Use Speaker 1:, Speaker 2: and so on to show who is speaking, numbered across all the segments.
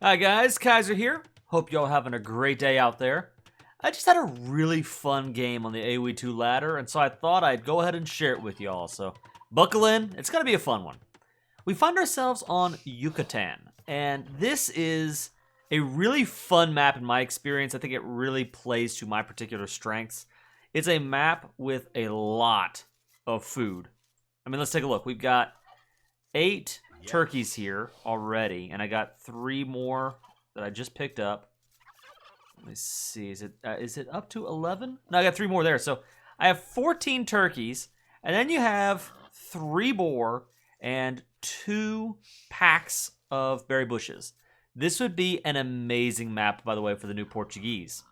Speaker 1: Hi guys, Kaiser here. Hope y'all having a great day out there. I just had a really fun game on the AoE2 ladder, and so I thought I'd go ahead and share it with y'all. So buckle in, it's gonna be a fun one. We find ourselves on Yucatan, and this is a really fun map in my experience. I think it really plays to my particular strengths. It's a map with a lot of food. I mean, let's take a look. We've got 8 turkeys here already, and I got 3 more that I just picked up. Let me see, is it up to 11? No, I got 3 more there. So I have 14 turkeys, and then you have 3 boar and 2 packs of berry bushes. This would be an amazing map, by the way, for the new Portuguese.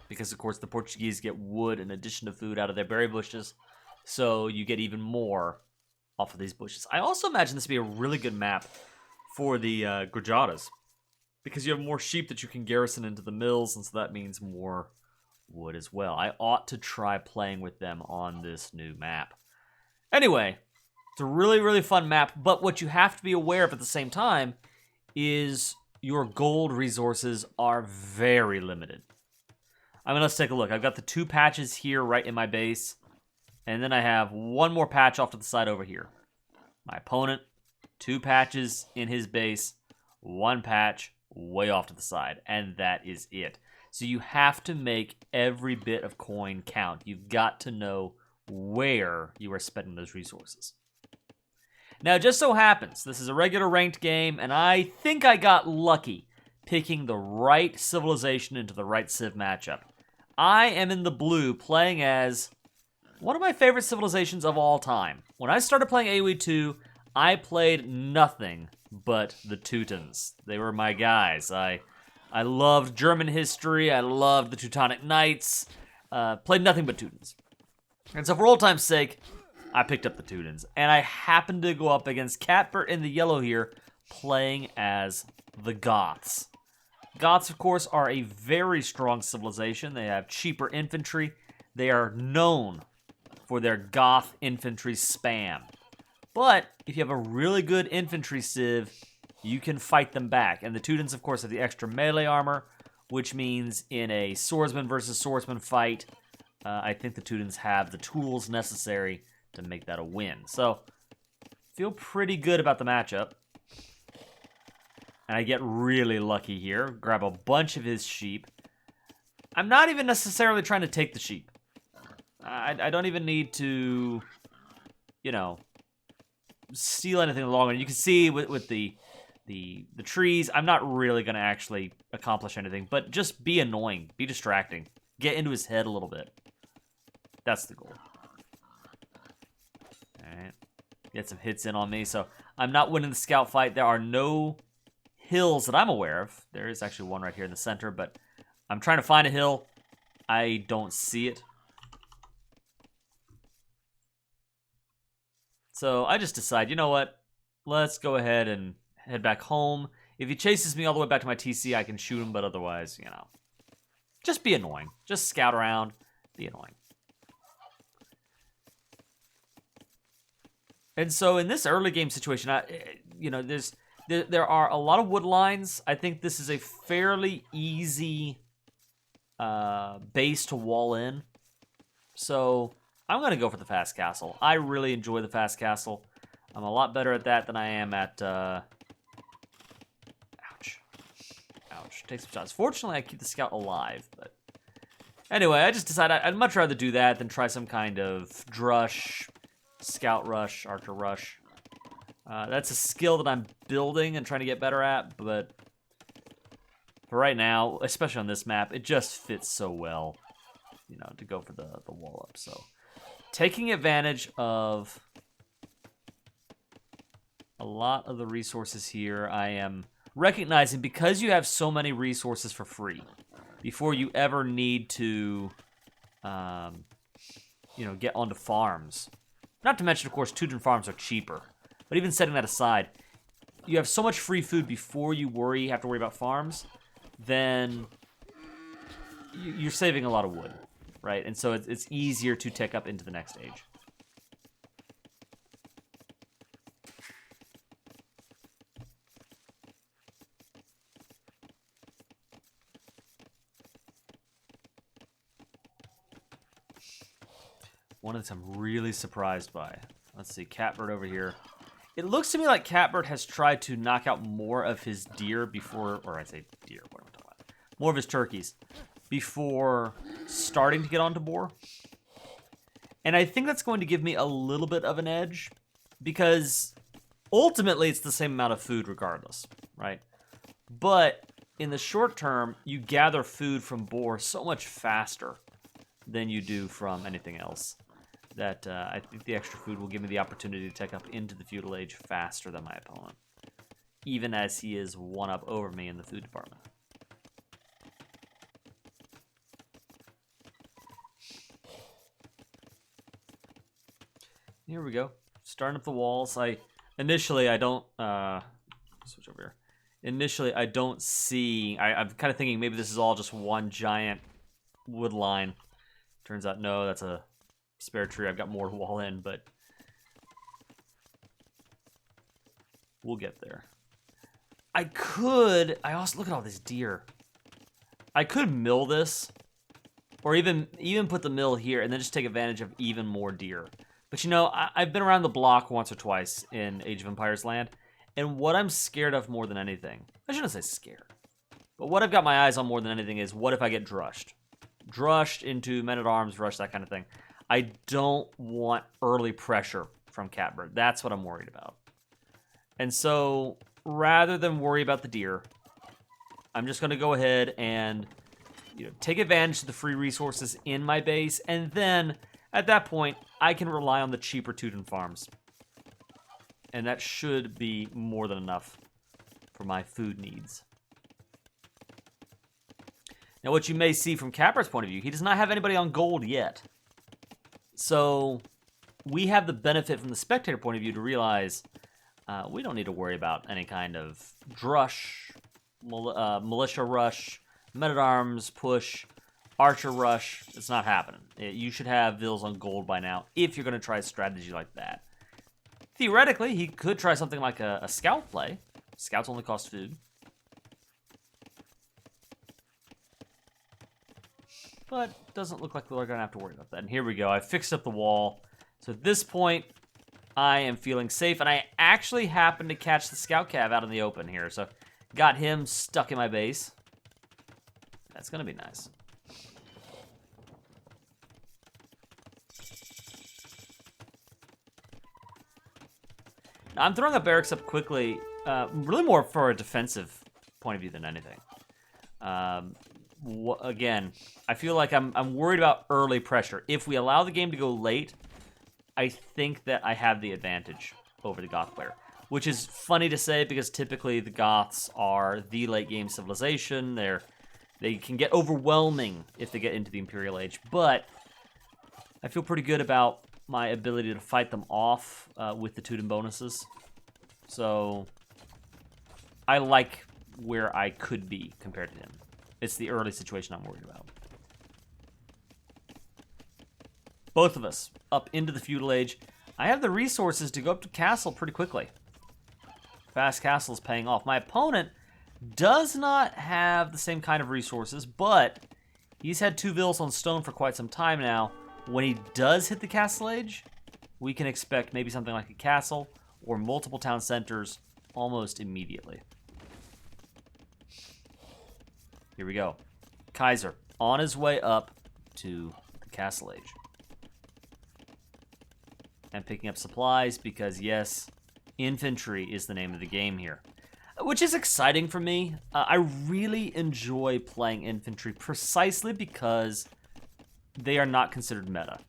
Speaker 1: Because, of course, the Portuguese get wood in addition to food out of their berry bushes. So you get even more off of these bushes. I also imagine this would be a really good map for the Grajadas. Because you have more sheep that you can garrison into the mills, and so that means more wood as well. I ought to try playing with them on this new map. Anyway, it's a really, really fun map, but what you have to be aware of at the same time is your gold resources are very limited. I mean, let's take a look. I've got the 2 patches here right in my base, and then I have 1 more patch off to the side over here. My opponent, 2 patches in his base, 1 patch way off to the side, and that is it. So you have to make every bit of coin count. You've got to know where you are spending those resources. Now, it just so happens, this is a regular ranked game, and I think I got lucky picking the right civilization into the right civ matchup. I am in the blue playing as one of my favorite civilizations of all time. When I started playing AoE2, I played nothing but the Teutons. They were my guys. I loved German history. I loved the Teutonic Knights. Played nothing but Teutons. And so for old time's sake, I picked up the Teutons. And I happened to go up against Catbert in the yellow here, playing as the Goths. Goths, of course, are a very strong civilization. They have cheaper infantry. They are known for their Goth infantry spam. But if you have a really good infantry civ, you can fight them back. And the Teutons, of course, have the extra melee armor, which means in a swordsman versus swordsman fight, I think the Teutons have the tools necessary to make that a win. So, feel pretty good about the matchup. And I get really lucky here. Grab a bunch of his sheep. I'm not even necessarily trying to take the sheep. I don't even need to, steal anything along. And you can see with the trees, I'm not really going to actually accomplish anything. But just be annoying. Be distracting. Get into his head a little bit. That's the goal. Alright. Get some hits in on me. So I'm not winning the scout fight. There are no hills that I'm aware of. There is actually one right here in the center, but I'm trying to find a hill. I don't see it. So I just decide, you know what? Let's go ahead and head back home. If he chases me all the way back to my TC, I can shoot him, but otherwise, just be annoying. Just scout around, be annoying. And so in this early game situation, there are a lot of wood lines. I think this is a fairly easy base to wall in. So I'm going to go for the fast castle. I really enjoy the fast castle. I'm a lot better at that than I am at... Ouch. Ouch. Take some shots. Fortunately, I keep the scout alive. But anyway, I just decided I'd much rather do that than try some kind of drush, scout rush, archer rush. That's a skill that I'm building and trying to get better at, but for right now, especially on this map, it just fits so well, to go for the wall up. So, taking advantage of a lot of the resources here, I am recognizing because you have so many resources for free, before you ever need to, get onto farms. Not to mention, of course, Teuton farms are cheaper. But even setting that aside, you have so much free food before you have to worry about farms, then you're saving a lot of wood, right? And so it's easier to take up into the next stage. one that I'm really surprised by. Let's see, Catbird over here. It looks to me like Catbird has tried to knock out more of his deer before, or I say deer, what am I talking about? More of his turkeys before starting to get onto boar. And I think that's going to give me a little bit of an edge because ultimately it's the same amount of food regardless, right? But in the short term, you gather food from boar so much faster than you do from anything else that I think the extra food will give me the opportunity to take up into the feudal age faster than my opponent, even as he is one up over me in the food department. Here we go. Starting up the walls. Initially I don't switch over here. Initially I don't see. I'm kind of thinking maybe this is all just one giant wood line. Turns out no, that's a spare tree. I've got more to wall in, but we'll get there. I also look at all this deer. I could mill this, or even put the mill here and then just take advantage of even more deer. But you know, I've been around the block once or twice in Age of Empires land, and what I'm scared of more than anything, I shouldn't say scared, but what I've got my eyes on more than anything is what if I get drushed? Drushed into men-at-arms, rush, that kind of thing. I don't want early pressure from Catbird. That's what I'm worried about. And so, rather than worry about the deer, I'm just going to go ahead and take advantage of the free resources in my base, and then at that point, I can rely on the cheaper Teuton farms. And that should be more than enough for my food needs. Now, what you may see from Catbird's point of view, he does not have anybody on gold yet. So, we have the benefit from the spectator point of view to realize we don't need to worry about any kind of drush, militia rush, men-at-arms push, archer rush. It's not happening. You should have Vils on gold by now if you're going to try a strategy like that. Theoretically, he could try something like a scout play. Scouts only cost food. But doesn't look like we're going to have to worry about that. And here we go. I fixed up the wall. So at this point, I am feeling safe. And I actually happened to catch the scout cav out in the open here. So got him stuck in my base. That's going to be nice. Now, I'm throwing up barracks up quickly, really more for a defensive point of view than anything. Again, I feel like I'm worried about early pressure. If we allow the game to go late, I think that I have the advantage over the Goth player. Which is funny to say because typically the Goths are the late game civilization. They can get overwhelming if they get into the Imperial Age. But I feel pretty good about my ability to fight them off with the Teuton bonuses. So I like where I could be compared to him. It's the early situation I'm worried about. Both of us up into the feudal age. I have the resources to go up to castle pretty quickly. Fast castle is paying off. My opponent does not have the same kind of resources, but he's had 2 Vils on stone for quite some time now. When he does hit the castle age, we can expect maybe something like a castle or multiple town centers almost immediately. Here we go. Kaiser on his way up to the castle age. And picking up supplies because, yes, infantry is the name of the game here. Which is exciting for me. I really enjoy playing infantry precisely because they are not considered meta.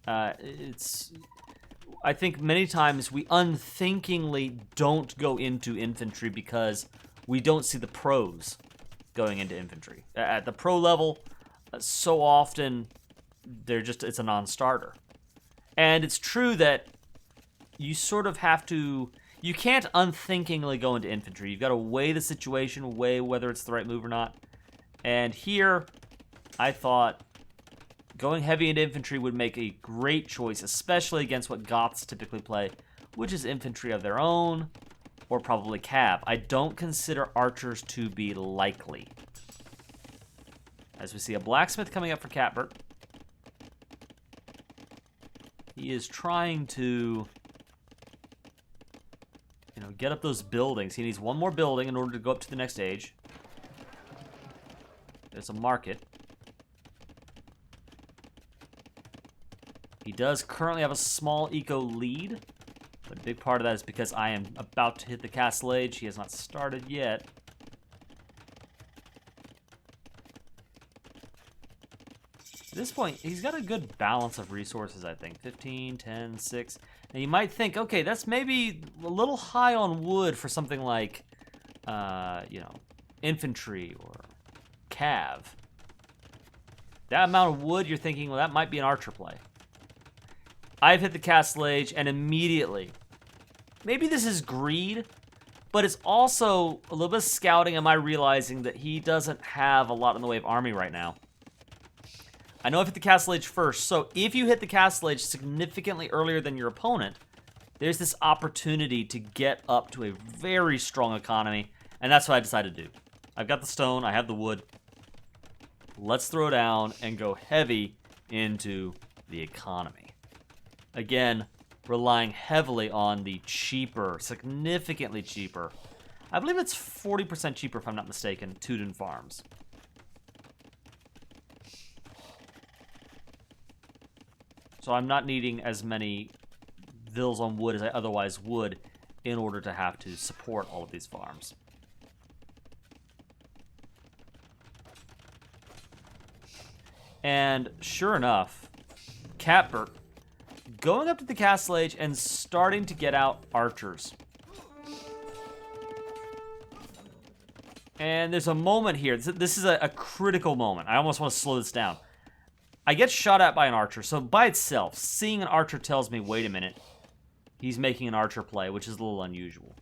Speaker 1: I think many times we unthinkingly don't go into infantry because we don't see the pros going into infantry. At the pro level, so often it's a non-starter. And it's true that you sort of have to, you can't unthinkingly go into infantry. You've got to weigh the situation, weigh whether it's the right move or not. And here, I thought going heavy into infantry would make a great choice, especially against what Goths typically play, which is infantry of their own, or probably cav. I don't consider archers to be likely. As we see a blacksmith coming up for Catbird. He is trying to, you know, get up those buildings. He needs one more building in order to go up to the next stage. There's a market. He does currently have a small eco lead, but a big part of that is because I am about to hit the castle age. He has not started yet. At this point, he's got a good balance of resources, I think. 15, 10, 6. Now you might think, okay, that's maybe a little high on wood for something like, you know, infantry or cav. That amount of wood, you're thinking, well, that might be an archer play. I've hit the castle age, and immediately, maybe this is greed, but it's also a little bit of scouting. Am I realizing that he doesn't have a lot in the way of army right now? I know I've hit the castle age first, so if you hit the castle age significantly earlier than your opponent, there's this opportunity to get up to a very strong economy, and that's what I decided to do. I've got the stone, I have the wood. Let's throw down and go heavy into the economy. Again, relying heavily on the cheaper, significantly cheaper, I believe it's 40% cheaper if I'm not mistaken, Teuton farms. So I'm not needing as many vills on wood as I otherwise would in order to have to support all of these farms. And sure enough, Catbert going up to the castle age and starting to get out archers. And there's a moment here. This is a critical moment. I almost want to slow this down. I get shot at by an archer, so by itself, seeing an archer tells me, wait a minute, he's making an archer play, which is a little unusual.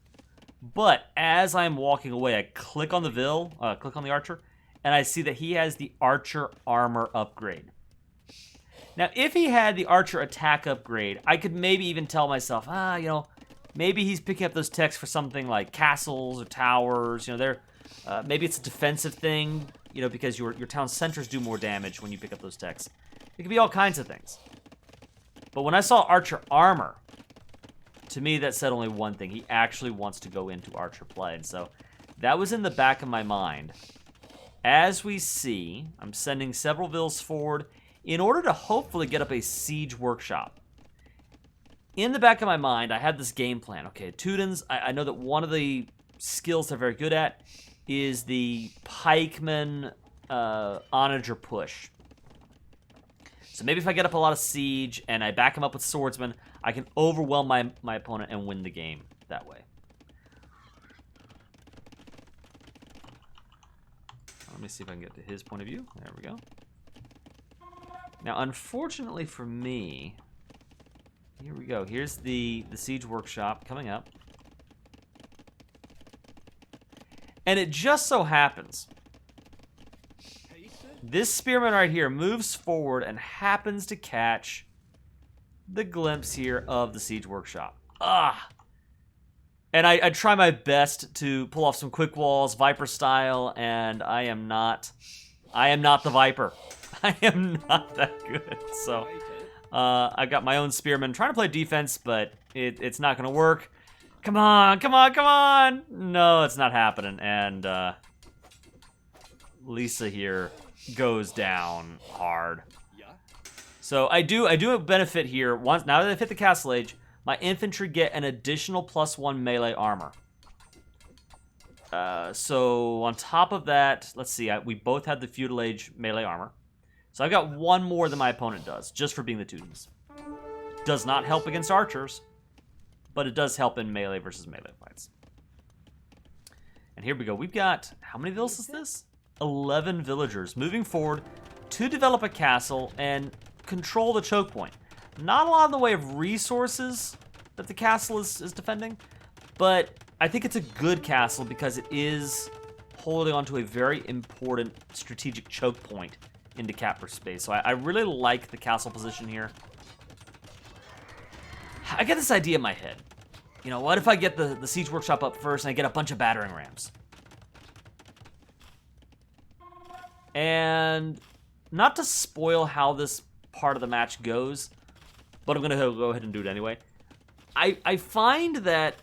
Speaker 1: But as I'm walking away, I click on the click on the archer, and I see that he has the archer armor upgrade. Now, if he had the archer attack upgrade, I could maybe even tell myself, you know, maybe he's picking up those techs for something like castles or towers. You know, maybe it's a defensive thing, you know, because your town centers do more damage when you pick up those techs. It could be all kinds of things. But when I saw archer armor, to me that said only one thing. He actually wants to go into archer play. And so that was in the back of my mind. As we see, I'm sending several vills forward in order to hopefully get up a siege workshop. In the back of my mind, I had this game plan. Okay, Teutons, I know that one of the skills they're very good at is the pikeman onager push. So maybe if I get up a lot of siege and I back him up with swordsmen, I can overwhelm my opponent and win the game that way. Let me see if I can get to his point of view. There we go. Now, unfortunately for me, here we go. Here's the siege workshop coming up. And it just so happens, this spearman right here moves forward and happens to catch the glimpse here of the siege workshop. And I try my best to pull off some quick walls, Viper style, and I am not the Viper. I am not that good. So I've got my own spearman trying to play defense, but it's not going to work. Come on, come on, come on! No, it's not happening. And Lisa here goes down hard. So I do benefit here. Once now that I've hit the castle age, my infantry get an additional +1 melee armor. So on top of that, let's see, we both had the feudal age melee armor. So I've got one more than my opponent does, just for being the Teutons. Does not help against archers, but it does help in melee versus melee fights. And here we go. We've got, how many villas is this? 11 villagers moving forward to develop a castle and control the choke point. Not a lot in the way of resources that the castle is defending, but I think it's a good castle because it is holding onto a very important strategic choke point into Capper space. So I really like the castle position here. I get this idea in my head. You know, what if I get the siege workshop up first and I get a bunch of battering rams? And not to spoil how this part of the match goes, but I'm going to go ahead and do it anyway. I find that,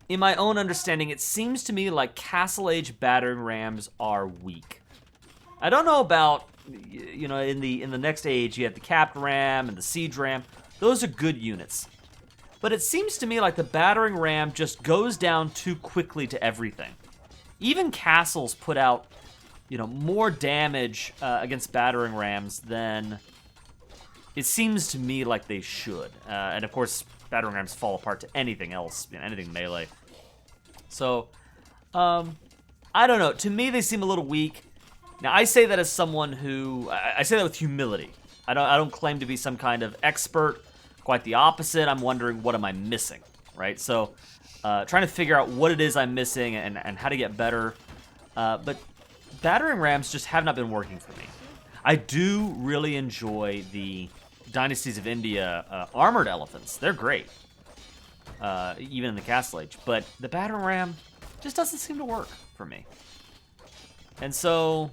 Speaker 1: in my own understanding, it seems to me like Castle Age battering rams are weak. I don't know about, you know, in the next age, you have the capped ram and the siege ram. Those are good units. But it seems to me like the battering ram just goes down too quickly to everything. Even castles put out, you know, more damage against battering rams than it seems to me like they should. And of course, battering rams fall apart to anything else, you know, anything melee. So, I don't know. To me, they seem a little weak. Now, I say that as someone who, I say that with humility. I don't claim to be some kind of expert. Quite the opposite. I'm wondering, what am I missing, right? So, trying to figure out what it is I'm missing and how to get better. But battering rams just have not been working for me. I do really enjoy the Dynasties of India armored elephants. They're great, even in the Castle Age. But the battering ram just doesn't seem to work for me. And so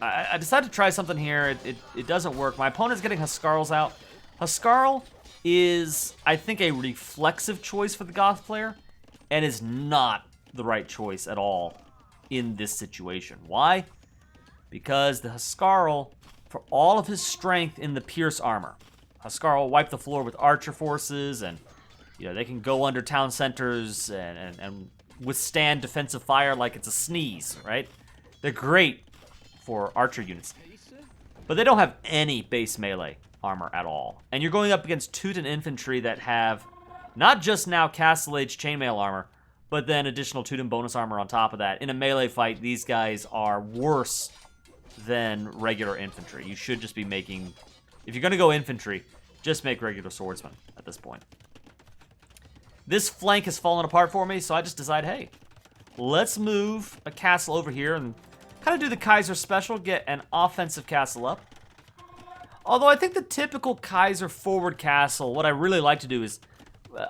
Speaker 1: I decided to try something here. It doesn't work. My opponent's getting Huskarls out. Huskarl is, I think, a reflexive choice for the Goth player, and is not the right choice at all in this situation. Why? Because the Huskarl, for all of his strength in the Pierce armor, Huskarl will wipe the floor with archer forces, and you know they can go under town centers and withstand defensive fire like it's a sneeze, right? They're great for archer units, but they don't have any base melee armor at all. And you're going up against Teuton infantry that have not just now Castle Age chainmail armor, but then additional Teuton bonus armor on top of that. In a melee fight, these guys are worse than regular infantry. You should just be making, if you're going to go infantry, just make regular swordsmen at this point. This flank has fallen apart for me, so I just decide, hey, let's move a castle over here and kind of do the Kaiser special, get an offensive castle up. Although I think the typical Kaiser forward castle, what I really like to do is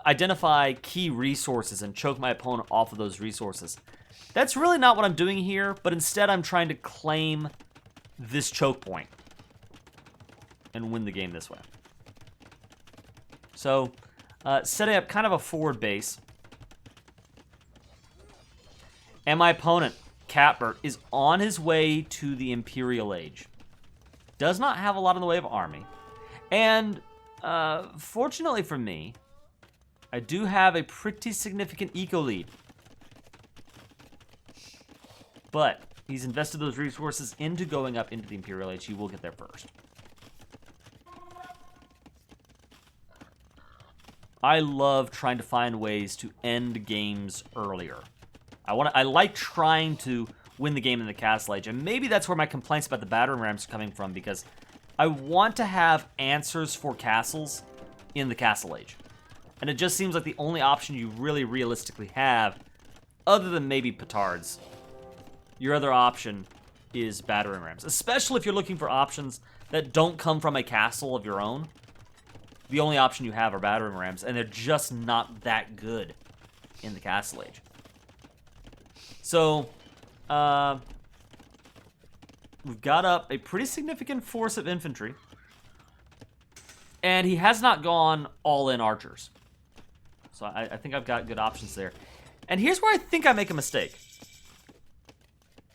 Speaker 1: identify key resources and choke my opponent off of those resources. That's really not what I'm doing here, but instead I'm trying to claim this choke point and win the game this way. So, setting up kind of a forward base. And my opponent, Catbert, is on his way to the Imperial Age. Does not have a lot in the way of army. And, fortunately for me, I do have a pretty significant eco lead. But he's invested those resources into going up into the Imperial Age. He will get there first. I love trying to find ways to end games earlier. I like trying to win the game in the Castle Age, and maybe that's where my complaints about the battering rams are coming from, because I want to have answers for castles in the Castle Age. And it just seems like the only option you really realistically have, other than maybe petards, your other option is battering rams. Especially if you're looking for options that don't come from a castle of your own. The only option you have are battering rams, and they're just not that good in the Castle Age. So, we've got up a pretty significant force of infantry. And he has not gone all-in archers. So I think I've got good options there. And here's where I think I make a mistake.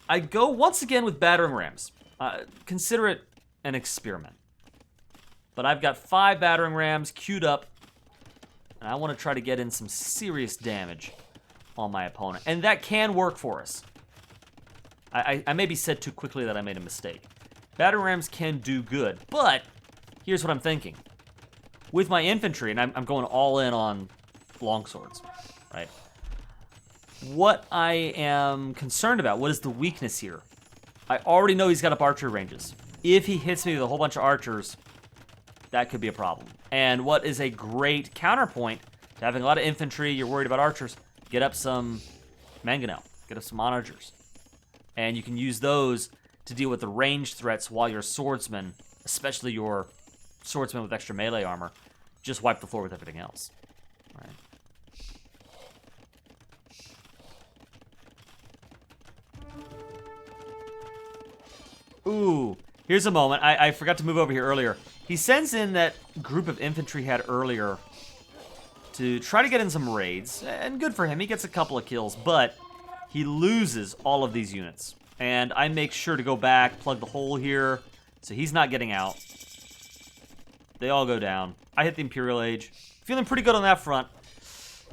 Speaker 1: I go once again with battering rams. Consider it an experiment. But I've got 5 battering rams queued up. And I want to try to get in some serious damage on my opponent. And that can work for us. I maybe said too quickly that I made a mistake. Battering rams can do good, but here's what I'm thinking. With my infantry, and I'm going all in on longswords, right? What I am concerned about, what is the weakness here? I already know he's got up archer ranges. If he hits me with a whole bunch of archers, that could be a problem. And what is a great counterpoint to having a lot of infantry, you're worried about archers, get up some mangonel, get up some onagers. And you can use those to deal with the ranged threats while your swordsman, especially your swordsman with extra melee armor, just wipe the floor with everything else. All right. Ooh, here's a moment. I forgot to move over here earlier. He sends in that group of infantry he had earlier to try to get in some raids, and good for him, he gets a couple of kills, but he loses all of these units. And I make sure to go back, plug the hole here, so he's not getting out. They all go down. I hit the Imperial Age. Feeling pretty good on that front.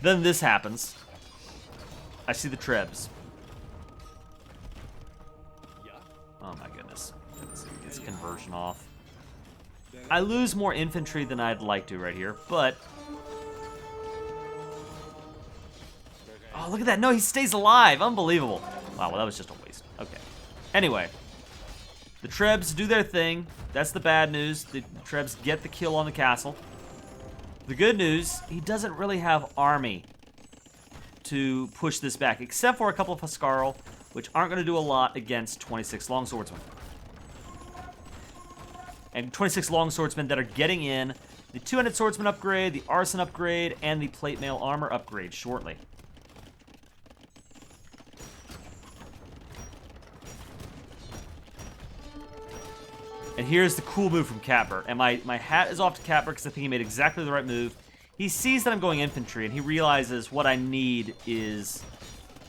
Speaker 1: Then this happens. I see the Trebs. Oh my goodness. It's a conversion off. I lose more infantry than I'd like to right here, but... Oh, look at that. No, he stays alive. Unbelievable. Wow, well, that was just a waste. Okay. Anyway. The Trebs do their thing. That's the bad news. The Trebs get the kill on the castle. The good news, he doesn't really have army to push this back, except for a couple of Huscarl, which aren't going to do a lot against 26 Longswordsmen. And 26 Longswordsmen that are getting in the Two-Handed Swordsman upgrade, the Arson upgrade, and the Plate Mail Armor upgrade shortly. And here's the cool move from Catbert. And my hat is off to Catbert because I think he made exactly the right move. He sees that I'm going infantry, and he realizes what I need is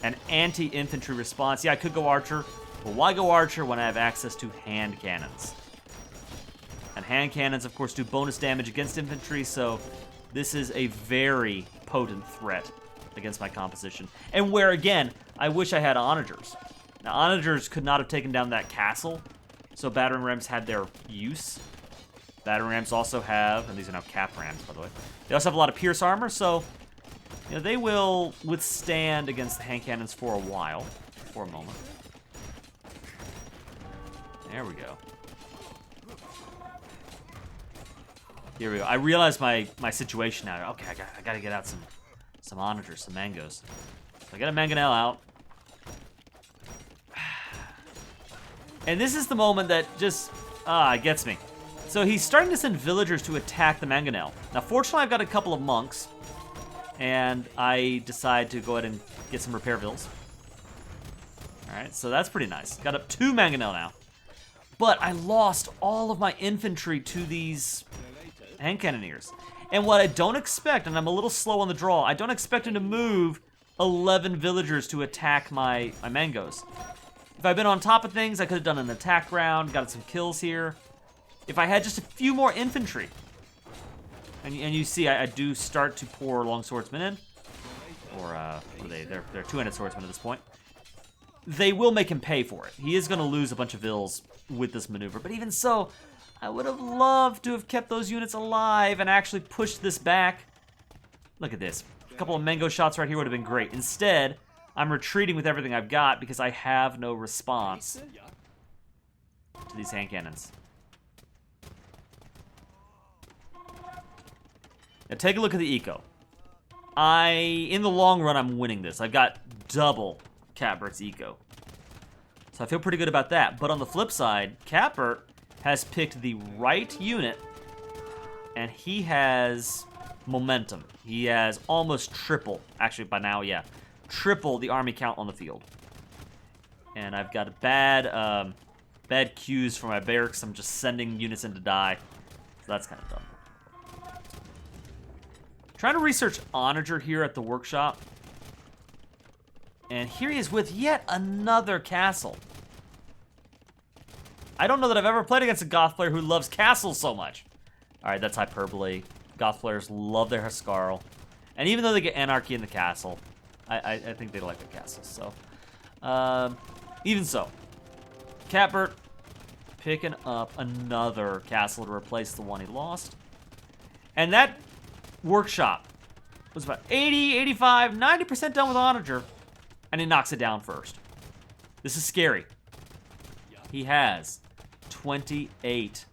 Speaker 1: an anti-infantry response. Yeah, I could go archer, but why go archer when I have access to hand cannons? And hand cannons, of course, do bonus damage against infantry, so this is a very potent threat against my composition. And where, again, I wish I had onagers. Now, onagers could not have taken down that castle, so battering rams had their use. Battering rams also have, and these are now cap rams, by the way. They also have a lot of pierce armor, so you know, they will withstand against the hand cannons for a while, for a moment. There we go. Here we go. I realize my situation now. Okay, I gotta get out some onagers, some mangoes. So I got a mangonel out. And this is the moment that just, it gets me. So he's starting to send villagers to attack the mangonel. Now, fortunately, I've got a couple of monks. And I decide to go ahead and get some repair vills. Alright, so that's pretty nice. Got up 2 mangonel now. But I lost all of my infantry to these hand cannoneers. And what I don't expect, and I'm a little slow on the draw, I don't expect him to move 11 villagers to attack my mangoes. If I'd been on top of things, I could have done an attack round, got some kills here. If I had just a few more infantry, and you see I do start to pour longswordsmen in, or what are they? They're two-handed swordsmen at this point. They will make him pay for it. He is going to lose a bunch of vills with this maneuver, but even so, I would have loved to have kept those units alive and actually pushed this back. Look at this. A couple of mango shots right here would have been great. Instead, I'm retreating with everything I've got because I have no response to these hand cannons. Now take a look at the eco. In the long run, I'm winning this. I've got double Catbert's eco. So I feel pretty good about that. But on the flip side, Catbert has picked the right unit, and he has momentum. He has almost triple, actually by now, yeah, triple the army count on the field. And I've got bad cues for my barracks. I'm just sending units in to die. So that's kind of dumb. Trying to research Onager here at the workshop. And here he is with yet another castle. I don't know that I've ever played against a Goth player who loves castles so much. Alright, that's hyperbole. Goth players love their Huscarl. And even though they get anarchy in the castle, I think they like the castles. So, even so, Catbert picking up another castle to replace the one he lost. And that workshop was about 80, 85, 90% done with Onager, and he knocks it down first. This is scary. He has 28.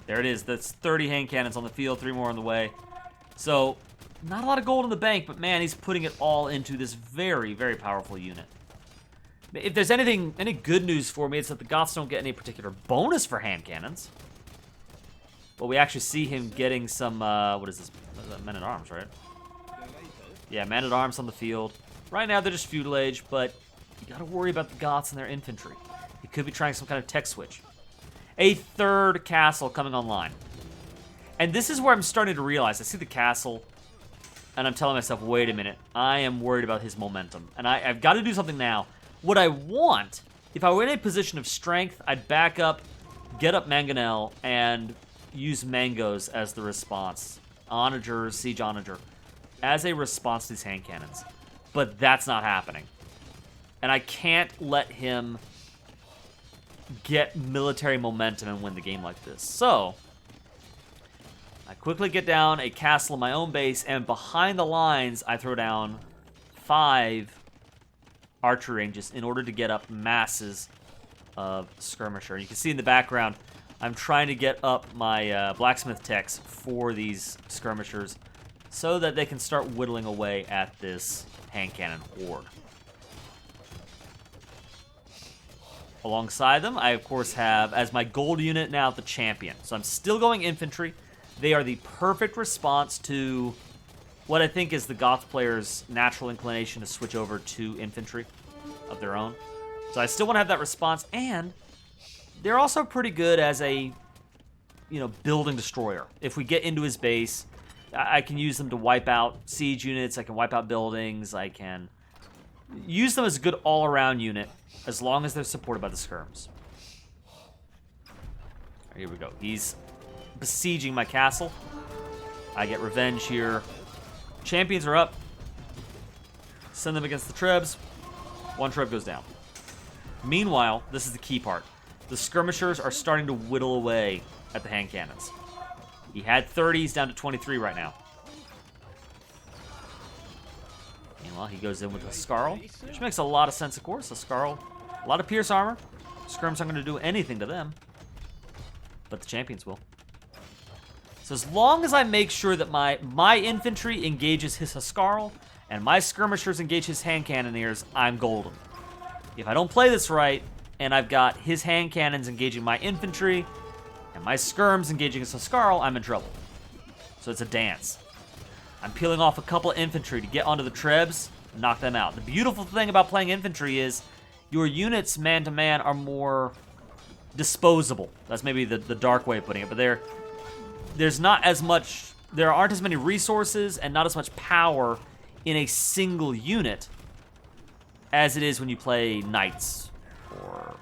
Speaker 1: There it is. That's 30 hand cannons on the field, 3 more on the way. So, not a lot of gold in the bank, but man, he's putting it all into this very, very powerful unit. If there's any good news for me, it's that the Goths don't get any particular bonus for hand cannons. But we actually see him getting some, what is this? Men-at-Arms, right? Yeah, Men-at-Arms on the field. Right now, they're just feudal age, but you gotta worry about the Goths and their infantry. He could be trying some kind of tech switch. A third castle coming online. And this is where I'm starting to realize, I see the castle, and I'm telling myself, wait a minute, I am worried about his momentum. And I've got to do something now. What I want, if I were in a position of strength, I'd back up, get up Mangonel, and use Mangoes as the response. Onager, Siege Onager, as a response to these hand cannons. But that's not happening. And I can't let him get military momentum and win the game like this. So I quickly get down a castle in my own base, and behind the lines, I throw down 5 archery ranges in order to get up masses of skirmisher. You can see in the background, I'm trying to get up my blacksmith techs for these skirmishers so that they can start whittling away at this hand cannon horde. Alongside them, I of course have, as my gold unit now, the champion. So I'm still going infantry. They are the perfect response to what I think is the Goth player's natural inclination to switch over to infantry of their own. So I still want to have that response, and they're also pretty good as a, building destroyer. If we get into his base, I can use them to wipe out siege units, I can wipe out buildings, I can use them as a good all-around unit as long as they're supported by the skirms. Here we go. He's besieging my castle. I get revenge here. Champions are up. Send them against the trebs. 1 treb goes down. Meanwhile, this is the key part. The skirmishers are starting to whittle away at the hand cannons. He had 30, he's down to 23 right now. Meanwhile, he goes in with a Scarl, which makes a lot of sense, of course. A Scarl, a lot of pierce armor. Skirms aren't going to do anything to them, but the champions will. So as long as I make sure that my infantry engages his Huskarl and my skirmishers engage his hand cannoneers, I'm golden. If I don't play this right, and I've got his hand cannons engaging my infantry, and my skirms engaging his Huskarl, I'm in trouble. So it's a dance. I'm peeling off a couple of infantry to get onto the trebs, and knock them out. The beautiful thing about playing infantry is your units, man-to-man, are more disposable. That's maybe the dark way of putting it, but there's not as much, there aren't as many resources and not as much power in a single unit as it is when you play knights or,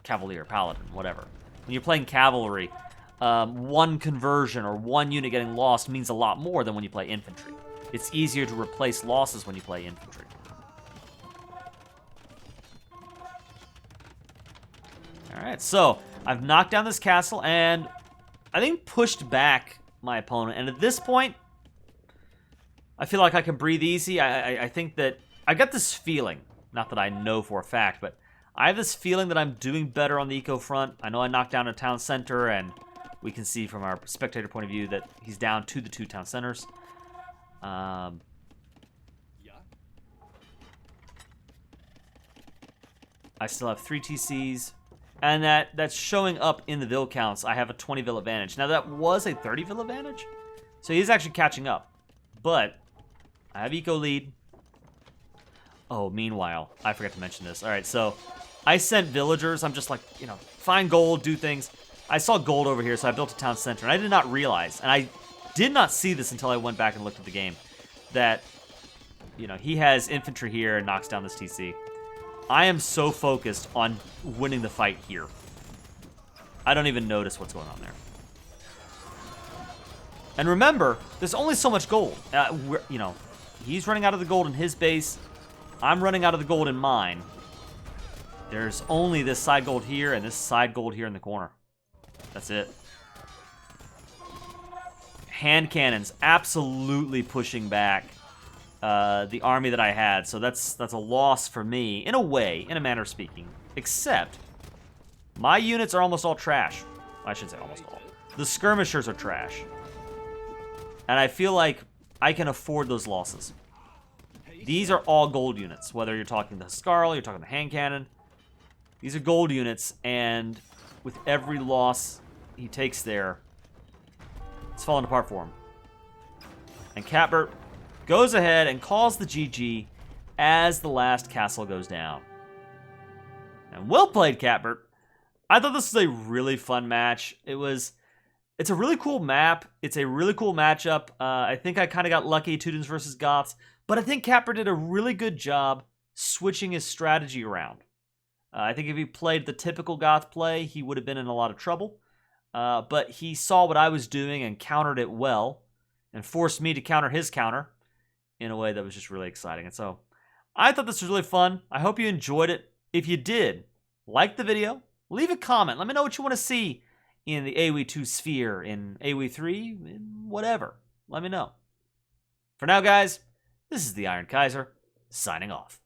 Speaker 1: cavalier, paladin, whatever. When you're playing cavalry, one conversion or one unit getting lost means a lot more than when you play infantry. It's easier to replace losses when you play infantry. Alright, so I've knocked down this castle and I think pushed back my opponent. And at this point, I feel like I can breathe easy. I think that I got this feeling, not that I know for a fact, but I have this feeling that I'm doing better on the eco front. I know I knocked down a town center, and we can see from our spectator point of view that he's down to the 2 town centers. I still have 3 TCs, and that's showing up in the vill counts. I have a 20 vill advantage. Now, that was a 30 vill advantage, so he's actually catching up. But I have eco lead. Oh, meanwhile, I forgot to mention this. All right, so I sent villagers. I'm just like, find gold, do things. I saw gold over here, so I built a town center, and I did not realize, and I did not see this until I went back and looked at the game, that, he has infantry here and knocks down this TC. I am so focused on winning the fight here. I don't even notice what's going on there. And remember, there's only so much gold. He's running out of the gold in his base. I'm running out of the gold in mine. There's only this side gold here and this side gold here in the corner. That's it. Hand cannons absolutely pushing back the army that I had. So that's a loss for me, in a way, in a manner of speaking. Except, my units are almost all trash. I shouldn't say almost all. The skirmishers are trash. And I feel like I can afford those losses. These are all gold units, whether you're talking the Huskarl, you're talking the hand cannon. These are gold units, and with every loss he takes there, it's falling apart for him. And Catbert goes ahead and calls the GG as the last castle goes down. And well played, Catbert. I thought this was a really fun match. It's a really cool map. It's a really cool matchup. I think I kind of got lucky, Teutons versus Goths, but I think Capper did a really good job switching his strategy around. I think if he played the typical Goth play, he would have been in a lot of trouble. But he saw what I was doing and countered it well, and forced me to counter his counter in a way that was just really exciting. And so I thought this was really fun. I hope you enjoyed it. If you did, like the video, leave a comment. Let me know what you want to see in the AoE2 sphere, in AoE3, in whatever. Let me know. For now, guys, this is the Iron Kaiser, signing off.